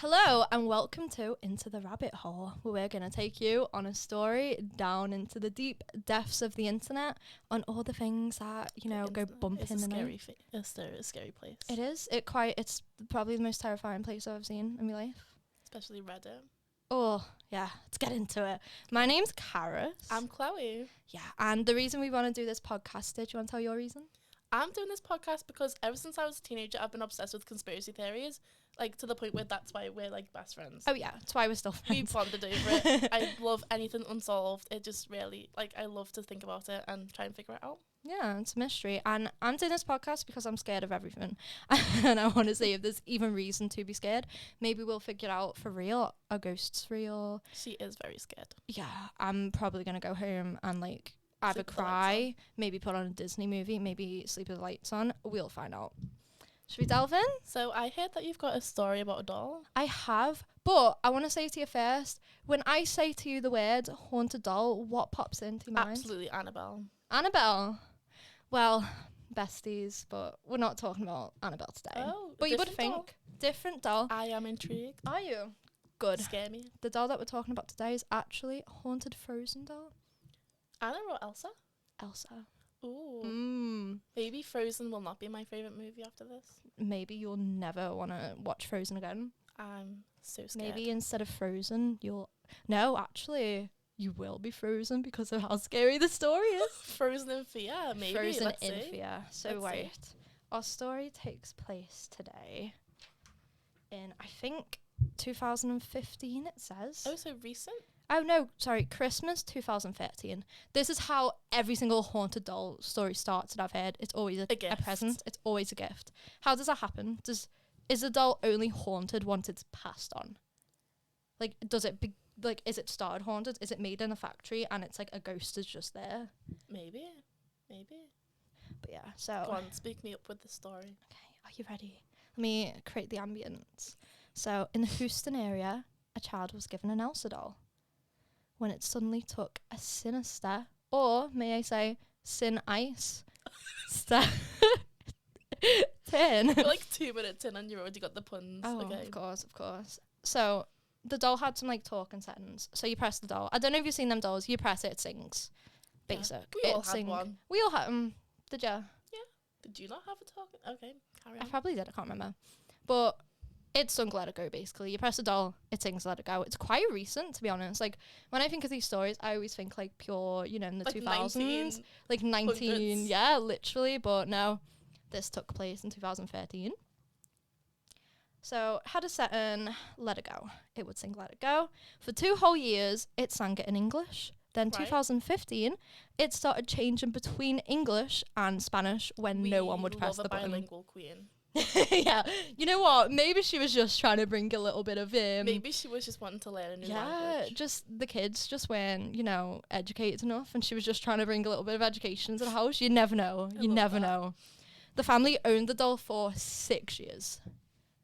Hello and welcome to Into the Rabbit Hole, where we're going to take you on a story down into the deep depths of the internet on all the things that, go bumping it's a in the scary night. It's a scary place. It is. It's probably the most terrifying place I've ever seen in my life. Especially Reddit. Oh, yeah, let's get into it. My name's Karis. I'm Chloe. Yeah, and the reason we want to do this podcast, do you want to tell your reason? I'm doing this podcast because ever since I was a teenager, I've been obsessed with conspiracy theories, like to the point where that's why we're like best friends. Oh yeah, that's why we're still We friends. bonded over it. I love anything unsolved. It just really, I love to think about it and try and figure it out. Yeah, it's a mystery. And I'm doing this podcast because I'm scared of everything. And I want to see if there's even reason to be scared. Maybe we'll figure out for real, are ghosts real? She is very scared. Yeah, I'm probably going to go home and either Sleep with the lights cry, maybe put on a Disney movie, maybe sleep with the lights on. We'll find out. Should we delve in? So I heard that you've got a story about a doll. I have, but I want to say to you first, when I say to you the word haunted doll, what pops into your mind? Absolutely, Annabelle. Annabelle. Well, besties, but we're not talking about Annabelle today. Oh, but you would different doll. think different doll. I am intrigued. Are you? Good. Scare me. The doll that we're talking about today is actually a haunted Frozen doll. Anna or Elsa? Elsa. Ooh. Maybe Frozen will not be my favourite movie after this. Maybe you'll never want to watch Frozen again. I'm so scared. Maybe instead of Frozen, No, actually, you will be frozen because of how scary the story is. Frozen in fear, maybe. Frozen Let's in see. fear. So Let's see. wait. Our story takes place today in, I think, 2015, it says. Oh, so recent? Oh, no, sorry, Christmas 2013. This is how every single haunted doll story starts that I've heard. It's always a gift. present. It's always a gift. How does that happen? Is the doll only haunted once it's passed on? Is it started haunted? Is it made in a factory and it's like a ghost is just there? Maybe. But yeah, so... Go on, speak me up with the story. Okay, are you ready? Let me create the ambience. So, in the Houston area, a child was given an Elsa doll when it suddenly took a sinister, or may I say, sin ice, turn. You're like 2 minutes in and you already got the puns. Oh, Okay. of course. So, the doll had some talking settings. So, you press the doll. I don't know if you've seen them dolls. You press it, it sings. Basic. We all had one. We all had them. Did you? Did you not have a talking? Okay, carry I on. probably did. I can't remember. But it's sung Let It Go, basically. You press a doll, it sings Let It Go. It's quite recent, to be honest. Like, when I think of these stories, I always think, pure, in the 2000s. 19, yeah, literally. But no, this took place in 2013. So, had a setting, Let It Go. It would sing Let It Go. For 2 whole years, it sang it in English. Then Right. 2015, it started changing between English and Spanish when no one would press the love a button. bilingual queen. Yeah, you know what? Maybe she was just trying to bring a little bit of Maybe she was just wanting to learn a new language. just the kids just weren't, educated enough, and she was just trying to bring a little bit of education into the house. You never know. I You love never that. know. The family owned the doll for 6 years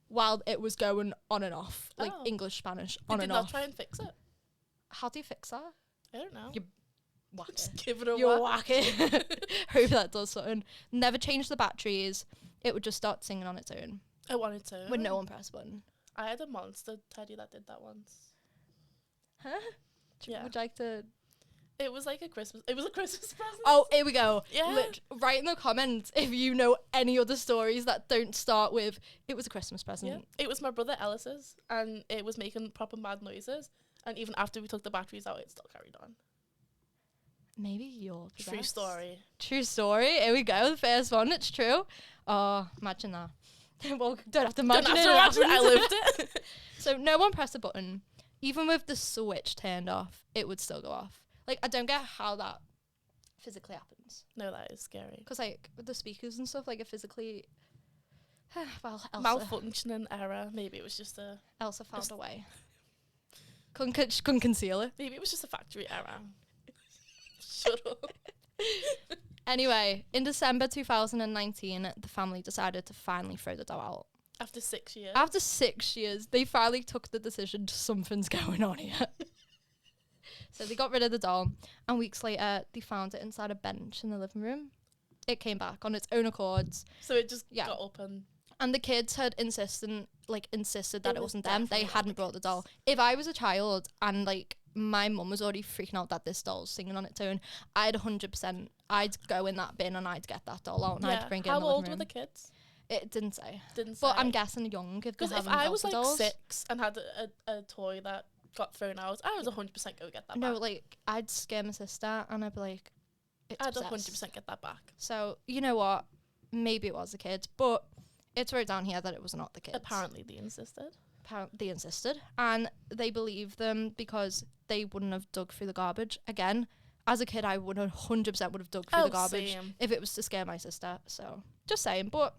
while it was going on and off, like Oh. English, Spanish, They on did and not off. try and fix it. How do you fix that? I don't know. You whack Just it. give it a You whack. whack it. Hope that does something. Never change the batteries. It would just start singing on its own I wanted to. when no one pressed the button. I had a monster teddy that did that once. Huh? Yeah. Would you like to... It was like a Christmas. It was a Christmas present. Oh, here we go. Yeah. Write in the comments if you know any other stories that don't start with, it was a Christmas present. Yeah. It was my brother Ellis's, and it was making proper mad noises. And even after we took the batteries out, it still carried on. Maybe you're the True best. story. True story. Here we go. The first one. It's true. Oh, imagine that. Well, don't have to imagine Don't have to it. imagine it, I lived it. So no one pressed the button. Even with the switch turned off, it would still go off. Like, I don't get how that physically happens. No, that is scary. Because, with the speakers and stuff, it physically... well, Elsa. Malfunctioning error. Maybe it was just a... Elsa found a way. Couldn't conceal it. Maybe it was just a factory error. Shut up. Anyway, in December 2019, the family decided to finally throw the doll out. After 6 years. After 6 years, they finally took the decision, something's going on here. So they got rid of the doll, and weeks later, they found it inside a bench in the living room. It came back on its own accords. So it just Yeah. got up and... And the kids had insisted that it was wasn't them. They definitely hadn't the brought the kids. doll. If I was a child and like my mum was already freaking out that this doll's singing on its own, I'd 100%, I'd go in that bin and I'd get that doll out and I'd bring it in How the living old were room. the kids? It didn't say. Didn't say. But I'm guessing young if they Because if haven't I got was the like dolls. 6 and had a toy that got thrown out, I was 100% go get that No, back. like I'd scare my sister and I'd be like, it's I'd possessed. 100% get that back. So you know what? Maybe it was the kids, but it's wrote down here that it was not the kids. Apparently they insisted. They insisted, and they believed them because they wouldn't have dug through the garbage. Again, as a kid, I would 100% would have dug through the garbage Same. if it was to scare my sister. So just saying. But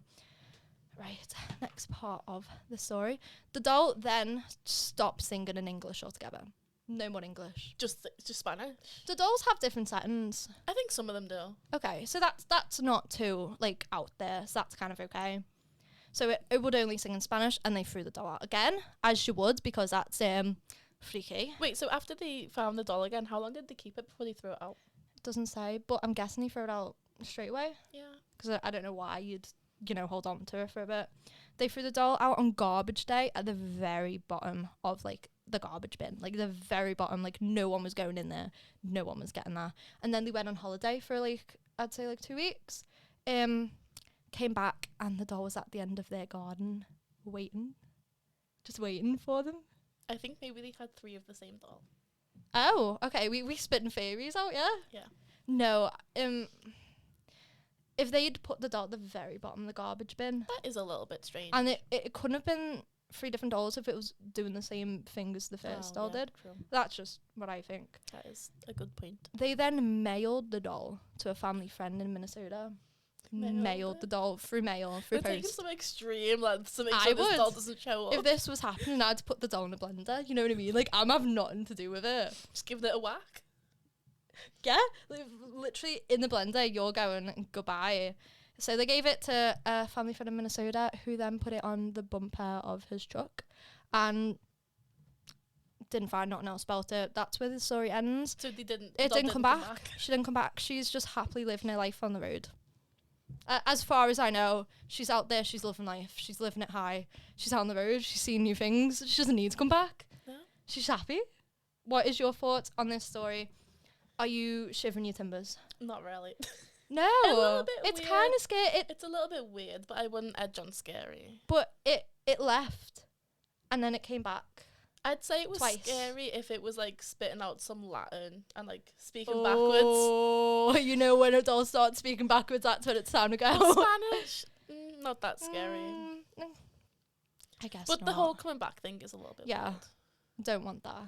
right, next part of the story, the doll then stopped singing in English altogether. No more English. Just Spanish. Do dolls have different settings? I think some of them do. Okay, so that's not too like out there. So that's kind of okay. So it would only sing in Spanish, and they threw the doll out again, as you would, because that's freaky. Wait, so after they found the doll again, how long did they keep it before they threw it out? It doesn't say, but I'm guessing he threw it out straight away. Yeah. Because I don't know why you'd, hold on to it for a bit. They threw the doll out on garbage day at the very bottom of, like, the garbage bin. Like, the very bottom. Like, no one was going in there. No one was getting that. And then they went on holiday for, like, I'd say, like, 2 weeks. Came back and the doll was at the end of their garden just waiting for them. I think maybe they had 3 of the same doll. Oh, okay, we spitting theories out. Yeah. No, if they'd put the doll at the very bottom of the garbage bin, That is a little bit strange. and it couldn't have been 3 different dolls if it was doing the same thing as the first doll did. True. That's just what I think. That is a good point. They then mailed the doll to a family friend in Minnesota. Mailed the doll through mail, through They're taking post. some extreme lengths to make I sure this would. doll doesn't show up. If this was happening, I'd put the doll in a blender. You know what I mean? Like, I'm having nothing to do with it. Just give it a whack. Yeah, like, literally in the blender, you're going goodbye. So they gave it to a family friend in Minnesota, who then put it on the bumper of his truck, and didn't find nothing else about it. That's where the story ends. So they didn't. It doll didn't come back. She didn't come back. She's just happily living her life on the road. As far as I know, she's out there. She's living life. She's living it high. She's out on the road. She's seeing new things. She doesn't need to come back. No. She's happy. What is your thoughts on this story? Are you shivering your timbers? Not really. No, A little bit it's weird. kind of scary. It's a little bit weird, but I wouldn't edge on scary. But it left, and then it came back. I'd say it was Twice. scary if it was like spitting out some Latin and like speaking backwards. Oh, you know when a doll starts speaking backwards, that's when it's time to go. Spanish, not that scary. I guess. But the not. whole coming back thing is a little bit Yeah. weird. Don't want that.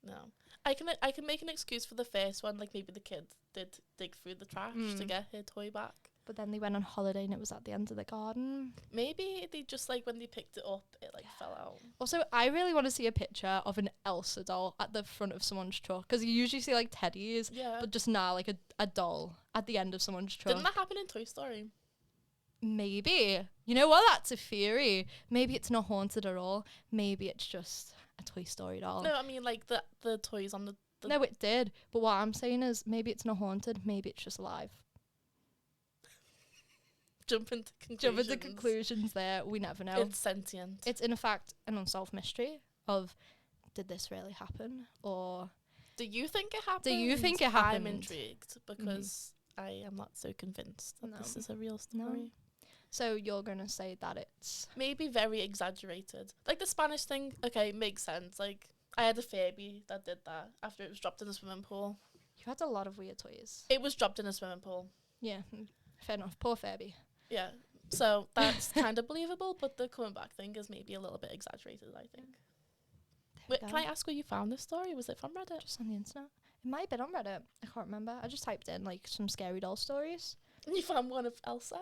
No. I can make an excuse for the first one, like maybe the kid did dig through the trash to get her toy back. But then they went on holiday and it was at the end of the garden. Maybe they just like when they picked it up, it like fell out. Also, I really want to see a picture of an Elsa doll at the front of someone's truck, because you usually see like teddies, Yeah. but just now like a doll at the end of someone's truck. Didn't that happen in Toy Story? Maybe. You know what? That's a theory. Maybe it's not haunted at all. Maybe it's just a Toy Story doll. No, I mean like the toys on the No, it did. But what I'm saying is maybe it's not haunted. Maybe it's just alive. jump into conclusions. Jump into conclusions there. We never know. It's sentient. It's in fact an unsolved mystery of, did this really happen? Or Do you think it happened? do you think it happened? I'm intrigued because I am not so convinced that No. this is a real story. No. So you're going to say that it's... Maybe very exaggerated. Like the Spanish thing, okay, makes sense. Like, I had a Furby that did that after it was dropped in a swimming pool. You had a lot of weird toys. It was dropped in a swimming pool. Yeah, fair enough. Poor Furby. Yeah. So that's kind of believable, but the coming back thing is maybe a little bit exaggerated, I think. Wait, can I ask where you found this story? Was it from Reddit? Just on the internet. It might have been on Reddit. I can't remember. I just typed in like some scary doll stories. And you found one of Elsa?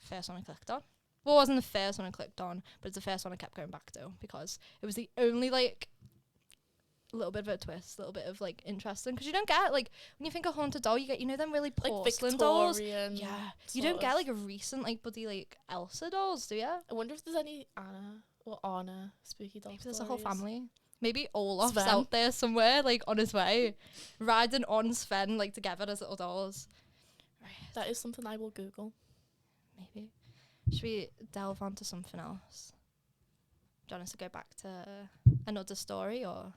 First one I clicked on. Well, it wasn't the first one I clicked on, but it's the first one I kept going back to because it was the only like little bit of a twist, a little bit of like interesting, because you don't get like when you think of haunted doll, you get them really Like porcelain dolls. Victorian. Yeah, you don't get like a recent like buddy like Elsa dolls, do you? I wonder if there's any Anna spooky doll Maybe there's a whole stories. family. Maybe Olaf's Sven. out there somewhere, like on his way, riding on Sven like together as little dolls. Right. That is something I will Google. Maybe. Should we delve onto something else? Do you want us to go back to another story or?